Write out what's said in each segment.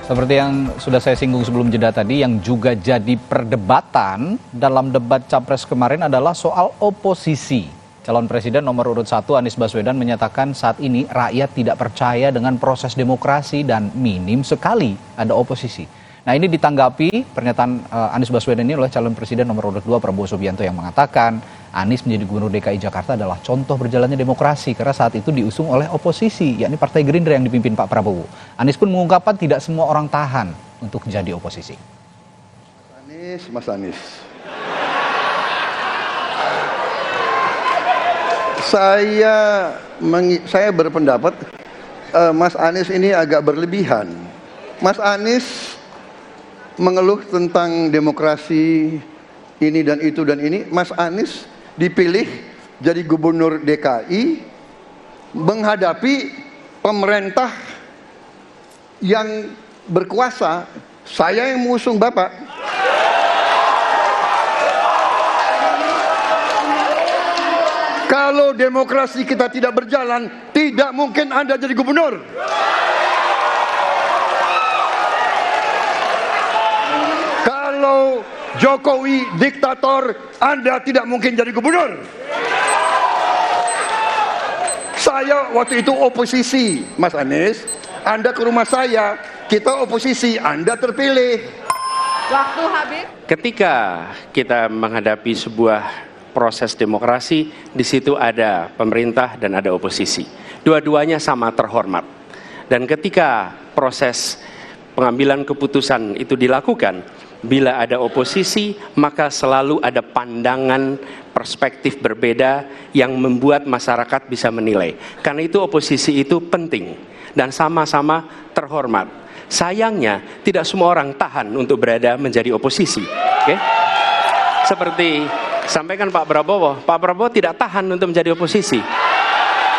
Seperti yang sudah saya singgung sebelum jeda tadi, yang juga jadi perdebatan dalam debat Capres kemarin adalah soal oposisi. Calon Presiden nomor urut 1 Anies Baswedan menyatakan saat ini rakyat tidak percaya dengan proses demokrasi dan minim sekali ada oposisi. Nah, ini ditanggapi pernyataan Anies Baswedan ini oleh calon presiden nomor urut 2 Prabowo Subianto yang mengatakan Anies menjadi gubernur DKI Jakarta adalah contoh berjalannya demokrasi karena saat itu diusung oleh oposisi, yakni Partai Gerindra yang dipimpin Pak Prabowo. Anies pun mengungkapkan tidak semua orang tahan untuk jadi oposisi. Mas Anies. Saya berpendapat Mas Anies ini agak berlebihan. Mas Anies mengeluh tentang demokrasi ini dan itu dan ini. Mas Anies dipilih jadi gubernur DKI menghadapi pemerintah yang berkuasa. Saya yang mengusung Bapak. Kalau demokrasi kita tidak berjalan, tidak mungkin Anda jadi gubernur. Kalau Jokowi diktator, Anda tidak mungkin jadi gubernur. Saya waktu itu oposisi, Mas Anies. Anda ke rumah saya, kita oposisi, Anda terpilih. Waktu habis. Ketika kita menghadapi sebuah proses demokrasi, di situ ada pemerintah dan ada oposisi. Dua-duanya sama terhormat. Dan ketika proses pengambilan keputusan itu dilakukan, bila ada oposisi, maka selalu ada pandangan perspektif berbeda yang membuat masyarakat bisa menilai. Karena itu oposisi itu penting dan sama-sama terhormat. Sayangnya tidak semua orang tahan untuk berada menjadi oposisi. Oke? Seperti sampaikan Pak Prabowo tidak tahan untuk menjadi oposisi.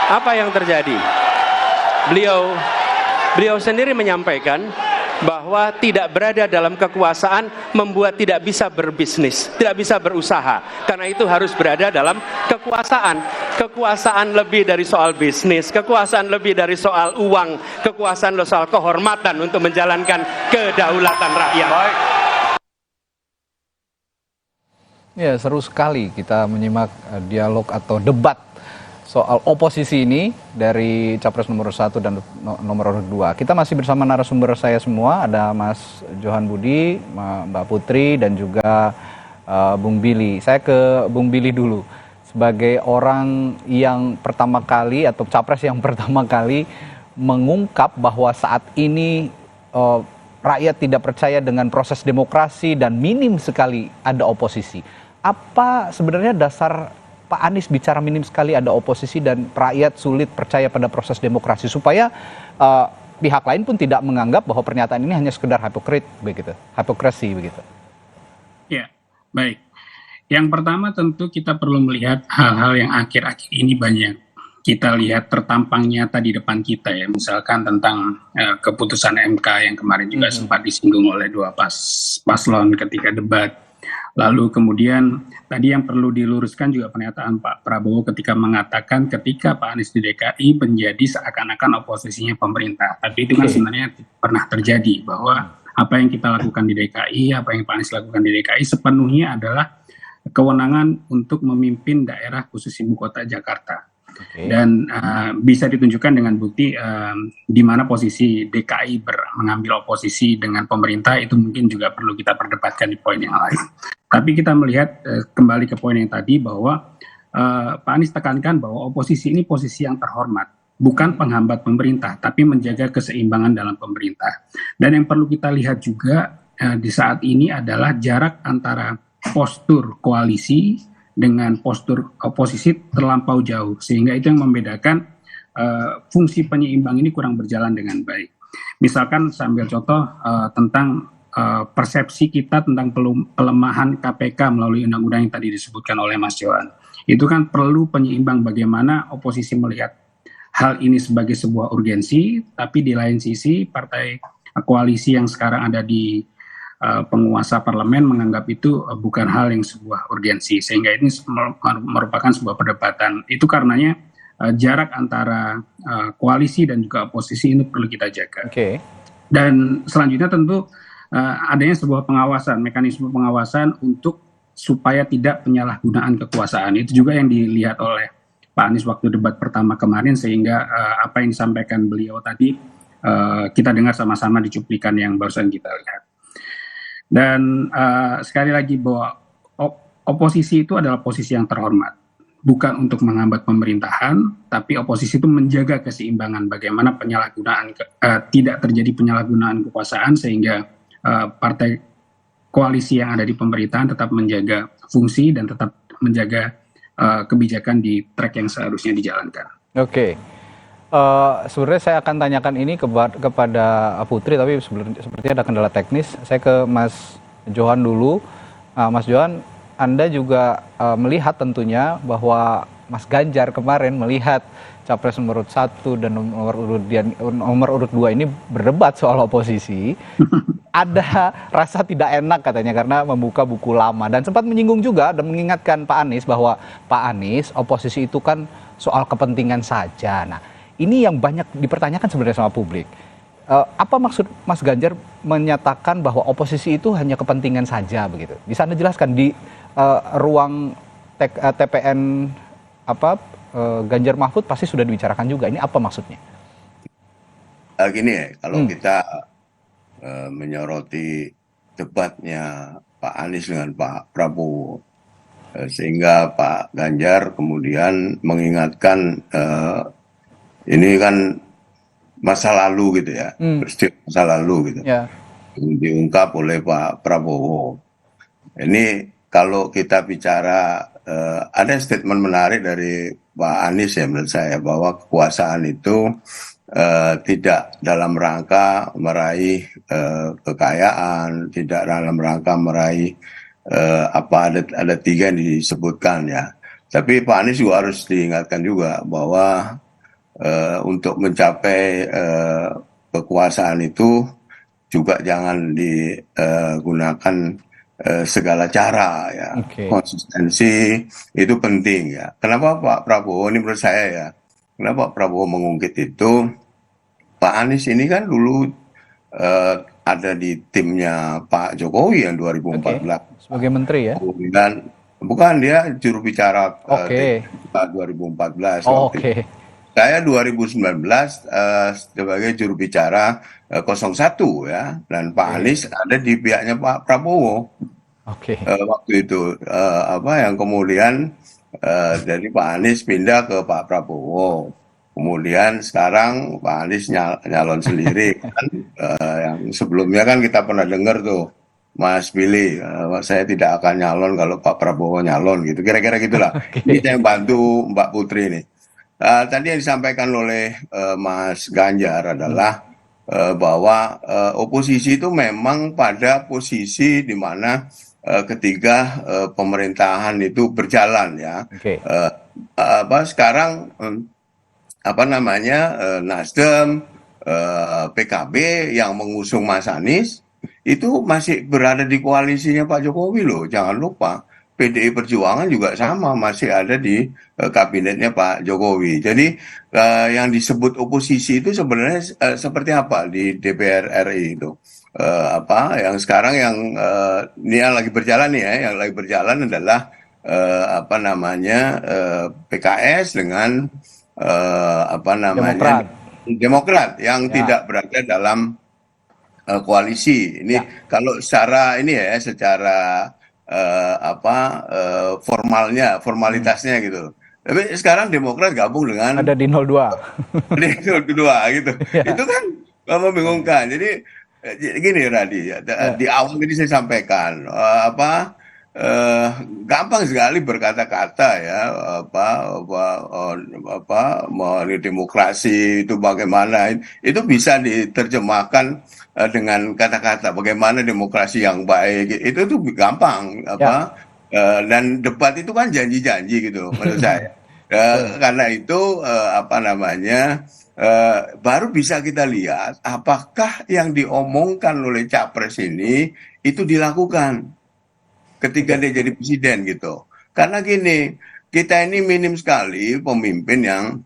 Apa yang terjadi? Beliau sendiri menyampaikan bahwa tidak berada dalam kekuasaan membuat tidak bisa berbisnis, tidak bisa berusaha. Karena itu harus berada dalam kekuasaan. Kekuasaan lebih dari soal bisnis, kekuasaan lebih dari soal uang, kekuasaan soal kehormatan untuk menjalankan kedaulatan rakyat. Baik. Ya, seru sekali kita menyimak dialog atau debat soal oposisi ini dari Capres nomor 1 dan nomor 2. Kita masih bersama narasumber saya semua, ada Mas Johan Budi, Mbak Putri, dan juga Bung Billy. Saya ke Bung Billy dulu. Sebagai orang yang pertama kali atau Capres yang pertama kali mengungkap bahwa saat ini rakyat tidak percaya dengan proses demokrasi dan minim sekali ada oposisi. Apa sebenarnya dasar Pak Anies bicara minim sekali ada oposisi dan rakyat sulit percaya pada proses demokrasi supaya pihak lain pun tidak menganggap bahwa pernyataan ini hanya sekedar hipokrasi begitu. Ya, baik. Yang pertama tentu kita perlu melihat hal-hal yang akhir-akhir ini banyak kita lihat tertampang nyata di depan kita ya. Misalkan tentang keputusan MK yang kemarin juga sempat disinggung oleh dua paslon ketika debat. Lalu kemudian tadi yang perlu diluruskan juga pernyataan Pak Prabowo ketika mengatakan ketika Pak Anies di DKI menjadi seakan-akan oposisinya pemerintah. Tapi itu kan sebenarnya pernah terjadi bahwa apa yang kita lakukan di DKI, apa yang Pak Anies lakukan di DKI sepenuhnya adalah kewenangan untuk memimpin daerah khusus ibu kota Jakarta. Dan bisa ditunjukkan dengan bukti di mana posisi DKI mengambil oposisi dengan pemerintah itu mungkin juga perlu kita perdebatkan di poin yang lain. Tapi kita melihat kembali ke poin yang tadi bahwa Pak Anies tekankan bahwa oposisi ini posisi yang terhormat, bukan penghambat pemerintah, tapi menjaga keseimbangan dalam pemerintah. Dan yang perlu kita lihat juga di saat ini adalah jarak antara postur koalisi dengan postur oposisi terlampau jauh, sehingga itu yang membedakan fungsi penyeimbang ini kurang berjalan dengan baik. Misalkan sambil contoh tentang persepsi kita tentang pelemahan KPK melalui undang-undang yang tadi disebutkan oleh Mas Johan. Itu kan perlu penyeimbang bagaimana oposisi melihat hal ini sebagai sebuah urgensi, tapi di lain sisi partai koalisi yang sekarang ada di penguasa parlemen menganggap itu bukan hal yang sebuah urgensi, sehingga ini merupakan sebuah perdebatan. Itu karenanya jarak antara koalisi dan juga oposisi ini perlu kita jaga. Dan selanjutnya tentu adanya sebuah pengawasan, mekanisme pengawasan untuk supaya tidak penyalahgunaan kekuasaan. Itu juga yang dilihat oleh Pak Anies waktu debat pertama kemarin, sehingga apa yang disampaikan beliau tadi kita dengar sama-sama di cuplikan yang barusan kita lihat. Dan sekali lagi bahwa oposisi itu adalah posisi yang terhormat, bukan untuk menghambat pemerintahan, tapi oposisi itu menjaga keseimbangan bagaimana penyalahgunaan tidak terjadi penyalahgunaan kekuasaan sehingga partai koalisi yang ada di pemerintahan tetap menjaga fungsi dan tetap menjaga kebijakan di track yang seharusnya dijalankan. Oke. Sebenarnya saya akan tanyakan ini kepada Putri, tapi sepertinya ada kendala teknis. Saya ke Mas Johan dulu. Mas Johan, Anda juga melihat tentunya bahwa Mas Ganjar kemarin melihat Capres nomor urut 1 dan nomor urut 2 ini berdebat soal oposisi. Ada rasa tidak enak katanya karena membuka buku lama, dan sempat menyinggung juga dan mengingatkan Pak Anies bahwa Pak Anies, oposisi itu kan soal kepentingan saja. Nah, ini yang banyak dipertanyakan sebenarnya sama publik. Apa maksud Mas Ganjar menyatakan bahwa oposisi itu hanya kepentingan saja begitu? Bisa Anda jelaskan di ruang TPN Ganjar Mahfud pasti sudah dibicarakan juga. Ini apa maksudnya? Gini ya, kalau kita menyoroti debatnya Pak Anies dengan Pak Prabowo, sehingga Pak Ganjar kemudian mengingatkan ini kan masa lalu gitu ya, peristiwa masa lalu gitu, diungkap oleh Pak Prabowo. Ini kalau kita bicara, ada statement menarik dari Pak Anies ya menurut saya, bahwa kekuasaan itu tidak dalam rangka meraih kekayaan, tidak dalam rangka meraih ada 3 yang disebutkan ya. Tapi Pak Anies juga harus diingatkan juga bahwa untuk mencapai kekuasaan itu juga jangan digunakan segala cara ya. Konsistensi itu penting ya. Kenapa Pak Prabowo, ini menurut saya ya, kenapa Pak Prabowo mengungkit itu? Pak Anies ini kan dulu ada di timnya Pak Jokowi yang 2014 sebagai menteri ya. Dan bukan, dia juru bicara 2014. Saya 2019 sebagai juru bicara 01 ya, dan Pak Anies ada di pihaknya Pak Prabowo. Waktu itu yang kemudian dari Pak Anies pindah ke Pak Prabowo. Kemudian sekarang Pak Anies nyalon sendiri kan, yang sebelumnya kan kita pernah dengar tuh Mas Billy, saya tidak akan nyalon kalau Pak Prabowo nyalon gitu, kira-kira gitulah. Ini saya bantu Mbak Putri nih. Tadi yang disampaikan oleh Mas Ganjar adalah bahwa oposisi itu memang pada posisi di mana ketika pemerintahan itu berjalan ya. Sekarang Nasdem, PKB yang mengusung Mas Anies itu masih berada di koalisinya Pak Jokowi loh, jangan lupa. PDI Perjuangan juga sama, masih ada di kabinetnya Pak Jokowi. Jadi yang disebut oposisi itu sebenarnya seperti apa di DPR RI itu? Yang sekarang ini yang lagi berjalan nih ya, yang lagi berjalan adalah PKS dengan Demokrat yang tidak berada dalam koalisi. Ini kalau secara ini ya, secara formalitasnya gitu. Tapi sekarang Demokrat gabung dengan ada di 02. Di 02 gitu. Itu kan membingungkan. Jadi gini Radi, di awal tadi saya sampaikan gampang sekali berkata-kata ya, demokrasi itu bagaimana, itu bisa diterjemahkan dengan kata-kata bagaimana demokrasi yang baik, itu tuh gampang dan debat itu kan janji-janji gitu menurut saya. Karena itu baru bisa kita lihat apakah yang diomongkan oleh capres ini itu dilakukan ketika dia jadi presiden gitu. Karena gini, kita ini minim sekali pemimpin yang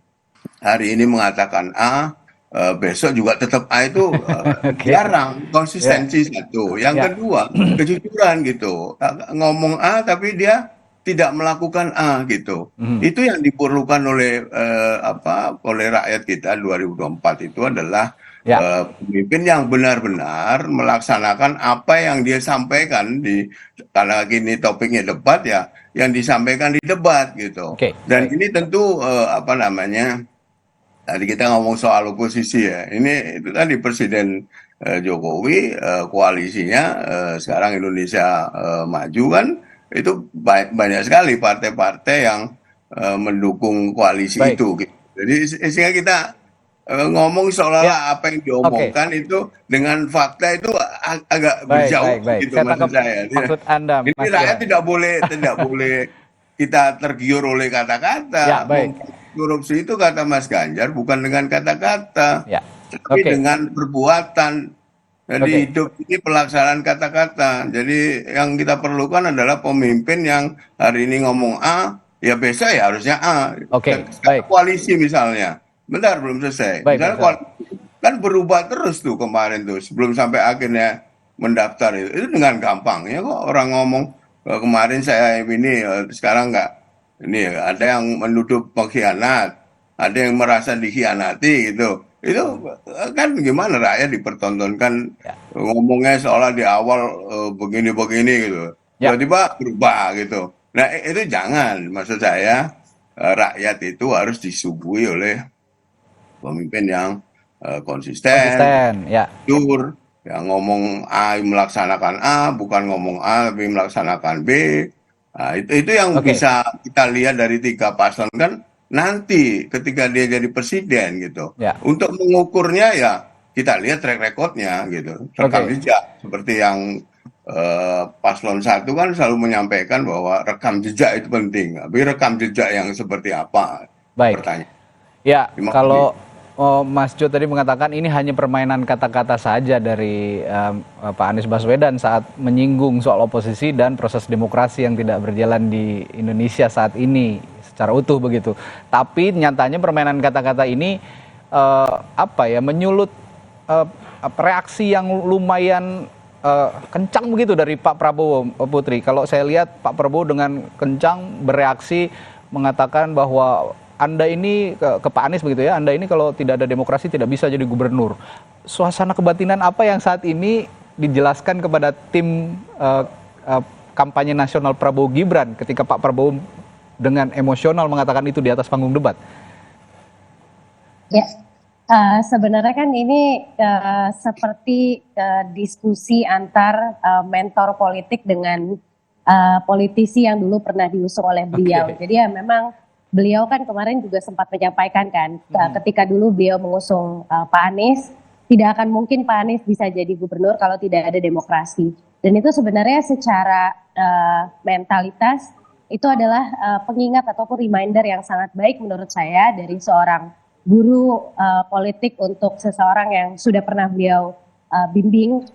hari ini mengatakan A, besok juga tetap A itu Oke. jarang. Konsistensi satu. Yang Ya. kedua, kejujuran gitu. Ngomong A tapi dia tidak melakukan A gitu. Itu yang diperlukan oleh oleh rakyat kita 2024 itu adalah Ya. pemimpin yang benar-benar melaksanakan apa yang dia sampaikan karena gini topiknya debat ya, yang disampaikan di debat gitu. Oke, Dan baik. ini tentu tadi kita ngomong soal oposisi ya. Ini itu tadi Presiden Jokowi koalisinya sekarang Indonesia Maju kan itu banyak sekali partai-partai yang mendukung koalisi Baik. itu. Gitu. Jadi sehingga kita ngomong seolah-olah apa yang diomongkan itu dengan fakta itu agak Baik, berjauh baik, baik. gitu Saya maksud tangkap saya. maksud Anda, Ini Mas rakyat Johan. tidak boleh kita tergiur oleh kata-kata. Ya, baik. Korupsi itu kata Mas Ganjar bukan dengan kata-kata, Ya. tapi Oke. dengan perbuatan. Jadi Oke. hidup ini pelaksanaan kata-kata. Jadi yang kita perlukan adalah pemimpin yang hari ini ngomong A, ya besok ya harusnya A. Oke, Sekarang baik. koalisi misalnya, bentar belum selesai. Baik, Misalnya Mas Johan. kan berubah terus tuh kemarin tuh sebelum sampai akhirnya mendaftar itu dengan gampangnya kok orang ngomong kemarin saya ini sekarang nggak ini ada yang menuduh pengkhianat, ada yang merasa dikhianati gitu. Itu kan gimana rakyat dipertontonkan Ya. ngomongnya seolah di awal begini-begini gitu. Ya. Tiba-tiba berubah gitu. Nah, itu jangan. Maksud saya rakyat itu harus disuguhi oleh pemimpin yang konsisten, Konsisten, ya. jujur, yang ngomong A melaksanakan A, bukan ngomong A tapi melaksanakan B. Nah, itu yang Oke. bisa kita lihat dari 3 paslon kan nanti ketika dia jadi presiden gitu. Ya. Untuk mengukurnya ya kita lihat track recordnya gitu, rekam Oke. jejak seperti yang paslon 1 kan selalu menyampaikan bahwa rekam jejak itu penting. Tapi rekam jejak yang seperti apa? Baik. Pertanyaan. Ya, Terima kalau Mas Jo tadi mengatakan ini hanya permainan kata-kata saja dari Pak Anies Baswedan saat menyinggung soal oposisi dan proses demokrasi yang tidak berjalan di Indonesia saat ini secara utuh begitu. Tapi nyatanya permainan kata-kata ini menyulut reaksi yang lumayan kencang begitu dari Pak Prabowo, Putri. Kalau saya lihat Pak Prabowo dengan kencang bereaksi mengatakan bahwa Anda ini ke Pak Anies begitu ya, Anda ini kalau tidak ada demokrasi tidak bisa jadi gubernur. Suasana kebatinan apa yang saat ini dijelaskan kepada tim kampanye nasional Prabowo Gibran ketika Pak Prabowo dengan emosional mengatakan itu di atas panggung debat? Ya, sebenarnya kan ini seperti diskusi antar mentor politik dengan politisi yang dulu pernah diusung oleh beliau. Jadi ya memang beliau kan kemarin juga sempat menyampaikan kan, ketika dulu beliau mengusung Pak Anies, tidak akan mungkin Pak Anies bisa jadi gubernur kalau tidak ada demokrasi. Dan itu sebenarnya secara mentalitas itu adalah pengingat ataupun reminder yang sangat baik menurut saya dari seorang guru politik untuk seseorang yang sudah pernah beliau bimbing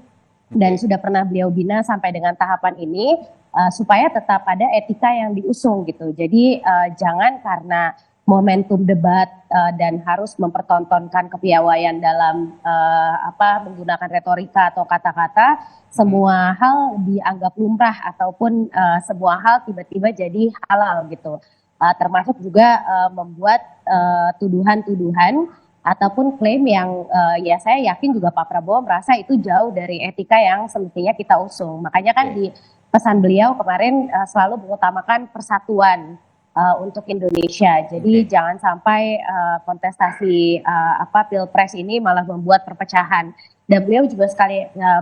dan sudah pernah beliau bina sampai dengan tahapan ini. Supaya tetap ada etika yang diusung gitu. Jadi jangan karena momentum debat dan harus mempertontonkan kepiawaian dalam menggunakan retorika atau kata-kata, semua hal dianggap lumrah ataupun semua hal tiba-tiba jadi halal gitu. Termasuk juga membuat tuduhan-tuduhan ataupun klaim yang ya saya yakin juga Pak Prabowo merasa itu jauh dari etika yang semestinya kita usung. Makanya kan di pesan beliau kemarin selalu mengutamakan persatuan untuk Indonesia. Jadi jangan sampai kontestasi Pilpres ini malah membuat perpecahan. Dan beliau juga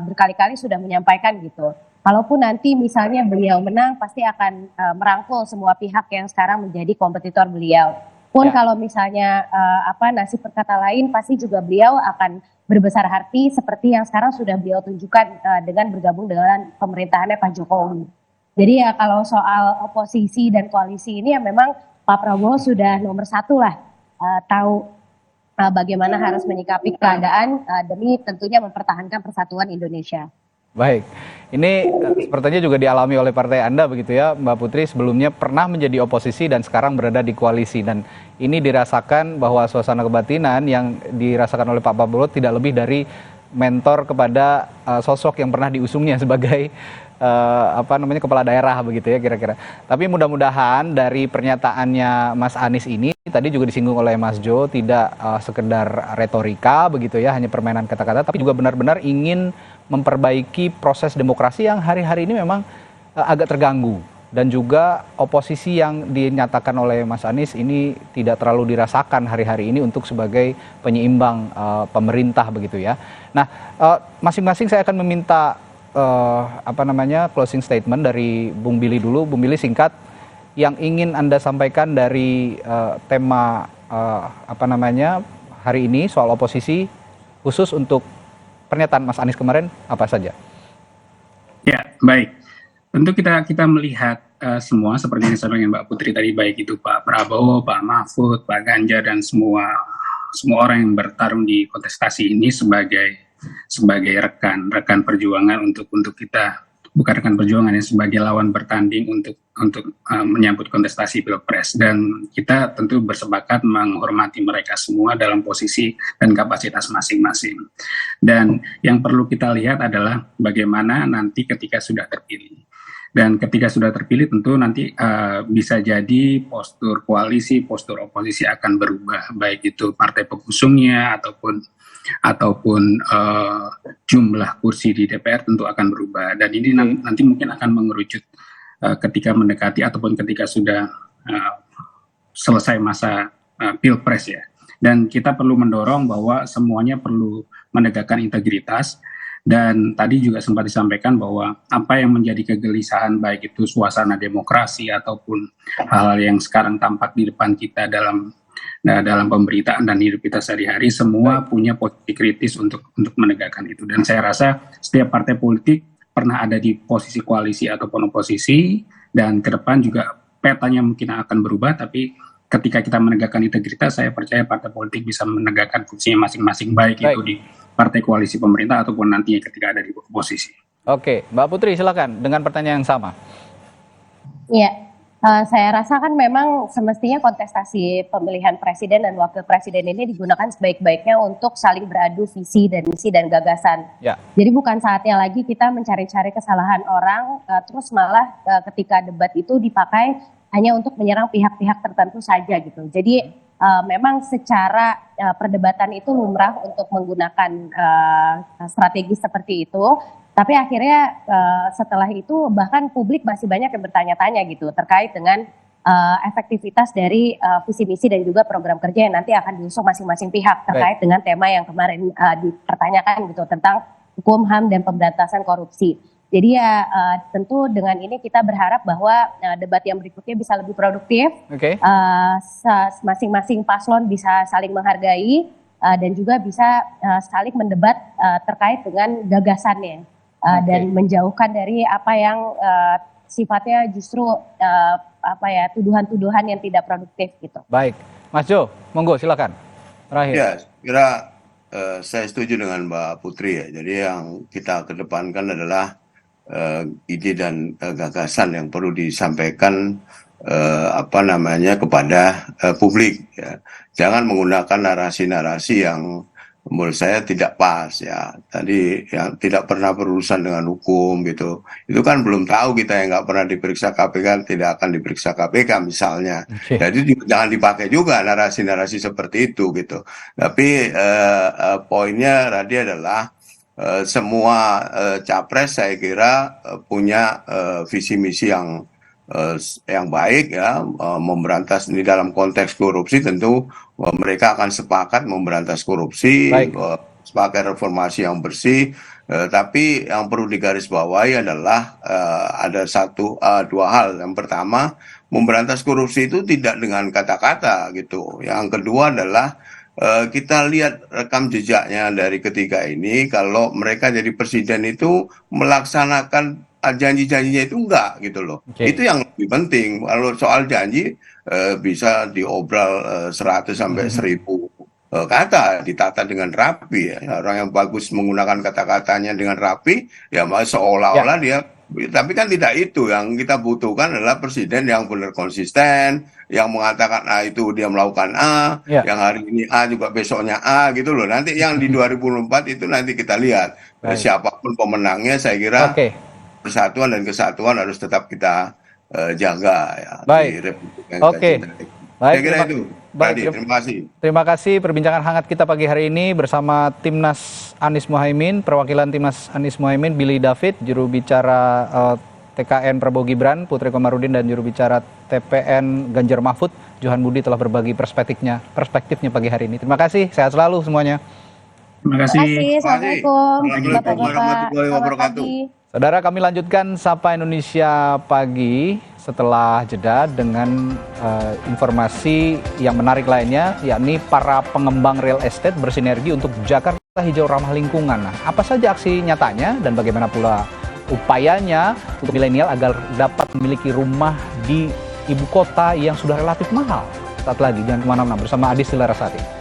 berkali-kali sudah menyampaikan gitu. Kalaupun nanti misalnya beliau menang, pasti akan merangkul semua pihak yang sekarang menjadi kompetitor beliau. Pun kalau misalnya nasib berkata lain, pasti juga beliau akan berbesar hati seperti yang sekarang sudah beliau tunjukkan dengan bergabung dengan pemerintahannya Pak Jokowi. Jadi ya kalau soal oposisi dan koalisi ini ya memang Pak Prabowo sudah nomor 1 lah tahu bagaimana harus menyikapi keadaan demi tentunya mempertahankan persatuan Indonesia. Baik, ini sepertinya juga dialami oleh partai Anda begitu ya, Mbak Putri, sebelumnya pernah menjadi oposisi dan sekarang berada di koalisi, dan ini dirasakan bahwa suasana kebatinan yang dirasakan oleh Pak Prabowo tidak lebih dari mentor kepada sosok yang pernah diusungnya sebagai kepala daerah begitu ya kira-kira. Tapi mudah-mudahan dari pernyataannya Mas Anies ini tadi juga disinggung oleh Mas Jo, tidak sekedar retorika begitu ya, hanya permainan kata-kata, tapi juga benar-benar ingin memperbaiki proses demokrasi yang hari-hari ini memang agak terganggu, dan juga oposisi yang dinyatakan oleh Mas Anies ini tidak terlalu dirasakan hari-hari ini untuk sebagai penyeimbang pemerintah begitu ya. Nah, masing-masing saya akan meminta closing statement dari Bung Billy dulu. Bung Billy, singkat, yang ingin Anda sampaikan dari tema hari ini soal oposisi, khusus untuk pernyataan Mas Anies kemarin, apa saja? Ya, baik. Tentu kita melihat semua seperti yang disampaikan Mbak Putri tadi, baik itu Pak Prabowo, Pak Mahfud, Pak Ganjar, dan semua orang yang bertarung di kontestasi ini sebagai rekan perjuangan untuk kita, bukan rekan perjuangan ya, sebagai lawan bertanding untuk menyambut kontestasi Pilpres, dan kita tentu bersepakat menghormati mereka semua dalam posisi dan kapasitas masing-masing. Dan yang perlu kita lihat adalah bagaimana nanti ketika sudah terpilih. Dan ketika sudah terpilih tentu nanti bisa jadi postur koalisi, postur oposisi akan berubah, baik itu partai pengusungnya ataupun jumlah kursi di DPR tentu akan berubah. Dan ini nanti mungkin akan mengerucut ketika mendekati ataupun ketika sudah selesai masa Pilpres ya. Dan kita perlu mendorong bahwa semuanya perlu menegakkan integritas. Dan tadi juga sempat disampaikan bahwa apa yang menjadi kegelisahan, baik itu suasana demokrasi ataupun hal-hal yang sekarang tampak di depan kita dalam pemberitaan dan hidup kita sehari-hari, semua punya posisi kritis untuk menegakkan itu. Dan saya rasa setiap partai politik pernah ada di posisi koalisi ataupun oposisi, dan ke depan juga petanya mungkin akan berubah, tapi ketika kita menegakkan integritas, saya percaya partai politik bisa menegakkan fungsinya masing-masing, baik itu di partai koalisi pemerintah ataupun nantinya ketika ada di oposisi. Oke, Mbak Putri silakan dengan pertanyaan yang sama. Iya, saya rasa kan memang semestinya kontestasi pemilihan presiden dan wakil presiden ini digunakan sebaik-baiknya untuk saling beradu visi dan misi dan gagasan. Ya. Jadi bukan saatnya lagi kita mencari-cari kesalahan orang, terus malah ketika debat itu dipakai hanya untuk menyerang pihak-pihak tertentu saja gitu. Jadi memang secara perdebatan itu lumrah untuk menggunakan strategi seperti itu, tapi akhirnya setelah itu bahkan publik masih banyak yang bertanya-tanya gitu terkait dengan efektivitas dari visi misi dan juga program kerja yang nanti akan diusung masing-masing pihak terkait dengan tema yang kemarin dipertanyakan gitu, tentang hukum, HAM, dan pemberantasan korupsi. Jadi ya tentu dengan ini kita berharap bahwa debat yang berikutnya bisa lebih produktif, masing-masing paslon bisa saling menghargai dan juga bisa saling mendebat terkait dengan gagasannya dan menjauhkan dari apa yang sifatnya justru tuduhan-tuduhan yang tidak produktif gitu. Baik, Mas Jo, monggo silakan. Terakhir. Ya, kira saya setuju dengan Mbak Putri ya. Jadi yang kita kedepankan adalah ide dan gagasan yang perlu disampaikan kepada publik ya. Jangan menggunakan narasi-narasi yang menurut saya tidak pas ya. Tadi yang tidak pernah berurusan dengan hukum gitu. Itu kan belum tahu, kita yang nggak pernah diperiksa KPK tidak akan diperiksa KPK misalnya. Jadi jangan dipakai juga narasi-narasi seperti itu gitu. Tapi poinnya tadi adalah semua capres saya kira punya visi misi yang baik ya, memberantas ini dalam konteks korupsi. Tentu mereka akan sepakat memberantas korupsi, sepakat reformasi yang bersih, tapi yang perlu digarisbawahi adalah ada dua hal. Yang pertama, memberantas korupsi itu tidak dengan kata-kata gitu. Yang kedua adalah kita lihat rekam jejaknya dari ketiga ini, kalau mereka jadi presiden itu melaksanakan janji-janjinya itu enggak gitu loh. Itu yang lebih penting. Kalau soal janji bisa diobral 100 sampai 1000 kata, ditata dengan rapi ya. Orang yang bagus menggunakan kata-katanya dengan rapi, ya seolah-olah dia, tapi kan tidak itu. Yang kita butuhkan adalah presiden yang benar konsisten, yang mengatakan A itu dia melakukan A, yang hari ini A juga besoknya A gitu loh. Nanti yang di 2024 itu nanti kita lihat. Siapapun pemenangnya, saya kira persatuan dan kesatuan harus tetap kita jaga ya. Di Republik yang kita cintai. Saya kira itu. Terima kasih. Terima kasih perbincangan hangat kita pagi hari ini bersama Timnas Anies Mohaimin, perwakilan Timnas Anies Mohaimin, Billy David, juru bicara TKN Prabowo Gibran, Putri Komarudin, dan juru bicara TPN Ganjar Mahfud, Johan Budi, telah berbagi perspektifnya pagi hari ini. Terima kasih, sehat selalu semuanya. Terima kasih. Assalamualaikum warahmatullahi wabarakatuh. Saudara, kami lanjutkan Sapa Indonesia Pagi setelah jeda dengan informasi yang menarik lainnya, yakni para pengembang real estate bersinergi untuk Jakarta hijau ramah lingkungan. Nah, apa saja aksi nyatanya dan bagaimana pula upayanya untuk milenial agar dapat memiliki rumah di ibu kota yang sudah relatif mahal? Saat lagi, jangan kemana-mana, bersama Adi Stilarasati.